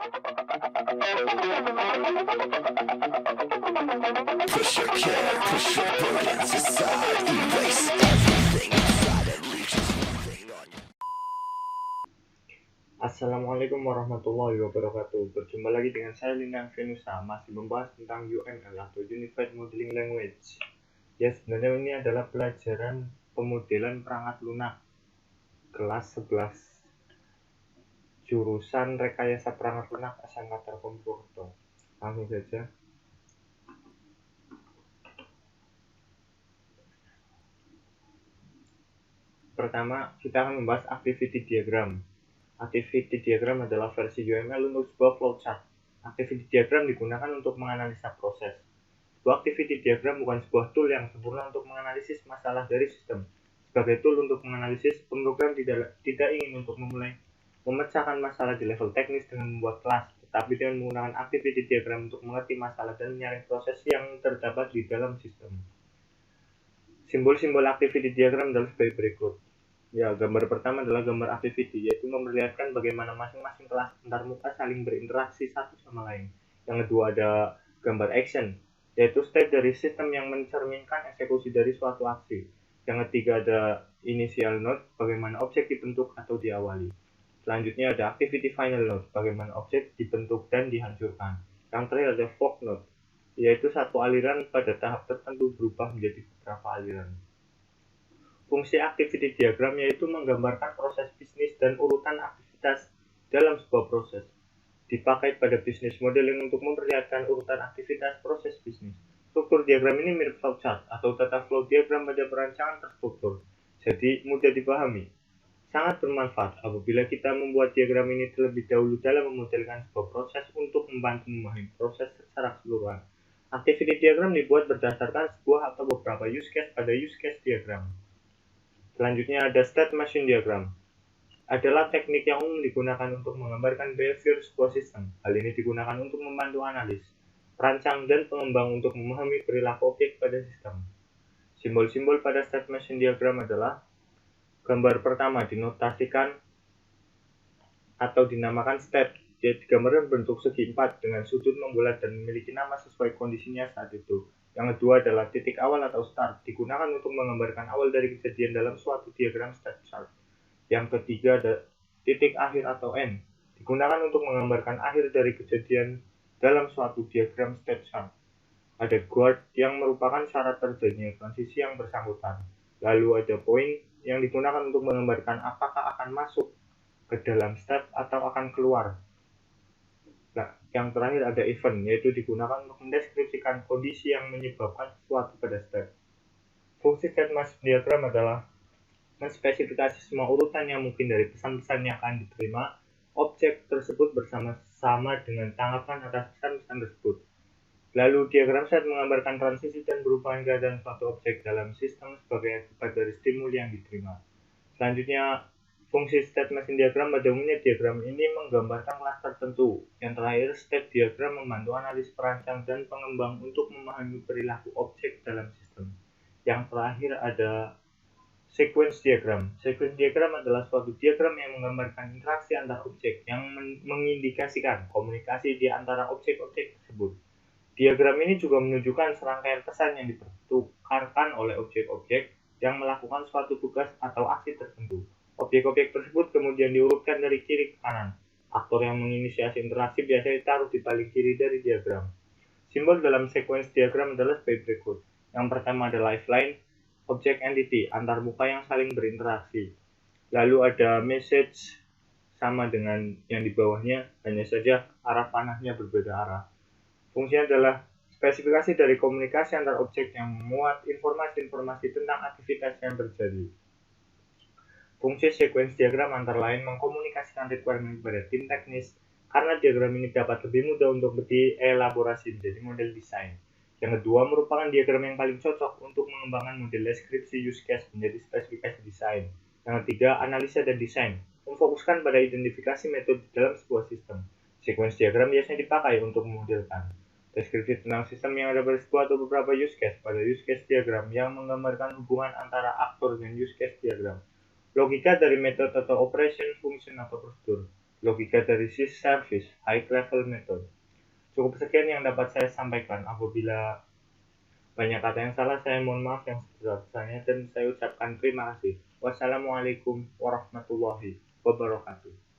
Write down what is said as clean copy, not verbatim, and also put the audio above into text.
Push your care, push your burdens aside, erase everything inside and leave just one thing on your. Assalamualaikum warahmatullahi wabarakatuh. Berjumpa lagi dengan saya Lina Venusa, masih membahas tentang UML atau Unified Modeling Language. Ya, sebenarnya ini adalah pelajaran pemodelan perangkat lunak kelas 11 jurusan rekayasa perangkat lunak SMK Telkom Purwokerto. Langsung saja. Pertama, kita akan membahas activity diagram. Activity diagram adalah versi UML untuk sebuah flowchart. Activity diagram digunakan untuk menganalisa proses. Sebuah activity diagram bukan sebuah tool yang sempurna untuk menganalisis masalah dari sistem. Sebagai tool untuk menganalisis, pemrogram tidak ingin untuk memecahkan masalah di level teknis dengan membuat kelas, tetapi dengan menggunakan activity diagram untuk mengerti masalah dan menyaring proses yang terdapat di dalam sistem. Simbol-simbol activity diagram adalah sebagai berikut. Ya, gambar pertama adalah gambar activity, yaitu memperlihatkan bagaimana masing-masing kelas antarmuka saling berinteraksi satu sama lain. Yang kedua ada gambar action, yaitu state dari sistem yang mencerminkan eksekusi dari suatu aksi. Yang ketiga ada initial node, bagaimana objek dibentuk atau diawali. Selanjutnya ada activity final node, bagaimana objek dibentuk dan dihancurkan. Yang terakhir ada fork node, yaitu satu aliran pada tahap tertentu berubah menjadi beberapa aliran. Fungsi activity diagram yaitu menggambarkan proses bisnis dan urutan aktivitas dalam sebuah proses. Dipakai pada bisnis modeling untuk memperlihatkan urutan aktivitas proses bisnis. Struktur diagram ini mirip flowchart atau tata flow diagram pada perancangan terstruktur, jadi mudah dipahami. Sangat bermanfaat apabila kita membuat diagram ini terlebih dahulu dalam memodelkan sebuah proses untuk membantu memahami proses secara keseluruhan. Activity diagram dibuat berdasarkan sebuah atau beberapa use case pada use case diagram. Selanjutnya ada state machine diagram. Adalah teknik yang umum digunakan untuk menggambarkan behavior sebuah sistem. Hal ini digunakan untuk membantu analis, perancang, dan pengembang untuk memahami perilaku objek pada sistem. Simbol-simbol pada state machine diagram adalah gambar pertama dinotasikan atau dinamakan state. Dia digambarkan bentuk segi 4 dengan sudut membulat dan memiliki nama sesuai kondisinya saat itu. Yang kedua adalah titik awal atau start, digunakan untuk menggambarkan awal dari kejadian dalam suatu diagram state chart. Yang ketiga ada titik akhir atau end, digunakan untuk menggambarkan akhir dari kejadian dalam suatu diagram state chart. Ada guard yang merupakan syarat terjadinya transisi yang bersangkutan. Lalu ada point yang digunakan untuk menggambarkan apakah akan masuk ke dalam state atau akan keluar. Nah, yang terakhir ada event, yaitu digunakan untuk mendeskripsikan kondisi yang menyebabkan sesuatu pada state. Fungsi state machine diagram adalah menspesifikasi semua urutan yang mungkin dari pesan-pesan yang akan diterima objek tersebut bersama-sama dengan tanggapan atas pesan-pesan tersebut. Lalu diagram state menggambarkan transisi dan perubahan keadaan suatu objek dalam sistem sebagai akibat dari stimuli yang diterima. Selanjutnya, fungsi state machine diagram pada umumnya diagram ini menggambarkan kelas tertentu. Yang terakhir, state diagram membantu analis perancang dan pengembang untuk memahami perilaku objek dalam sistem. Yang terakhir ada sequence diagram. Sequence diagram adalah suatu diagram yang menggambarkan interaksi antar objek yang mengindikasikan komunikasi di antara objek-objek tersebut. Diagram ini juga menunjukkan serangkaian pesan yang dipertukarkan oleh objek-objek yang melakukan suatu tugas atau aksi tertentu. Objek-objek tersebut kemudian diurutkan dari kiri ke kanan. Aktor yang menginisiasi interaksi biasanya ditaruh di paling kiri dari diagram. Simbol dalam sequence diagram adalah sebagai berikut. Yang pertama ada lifeline, object entity, antar muka yang saling berinteraksi. Lalu ada message, sama dengan yang di bawahnya, hanya saja arah panahnya berbeda arah. Fungsinya adalah spesifikasi dari komunikasi antar objek yang memuat informasi-informasi tentang aktivitas yang terjadi. Fungsi sequence diagram antara lain mengkomunikasikan requirement kepada tim teknis, karena diagram ini dapat lebih mudah untuk dielaborasi menjadi model desain. Yang kedua merupakan diagram yang paling cocok untuk mengembangkan model deskripsi use case menjadi spesifikasi desain. Yang ketiga, analisa dan desain, memfokuskan pada identifikasi metode dalam sebuah sistem. Sequence diagram biasanya dipakai untuk memodelkan deskripsi tentang sistem yang ada pada sebuah atau beberapa use case pada use case diagram yang menggambarkan hubungan antara aktor dan use case diagram. Logika dari metode atau operation, function, atau prosedur. logika dari service high level method. Cukup sekian yang dapat saya sampaikan. Apabila banyak kata yang salah, saya mohon maaf yang sebesar-besarnya dan saya ucapkan terima kasih. Wassalamualaikum warahmatullahi wabarakatuh.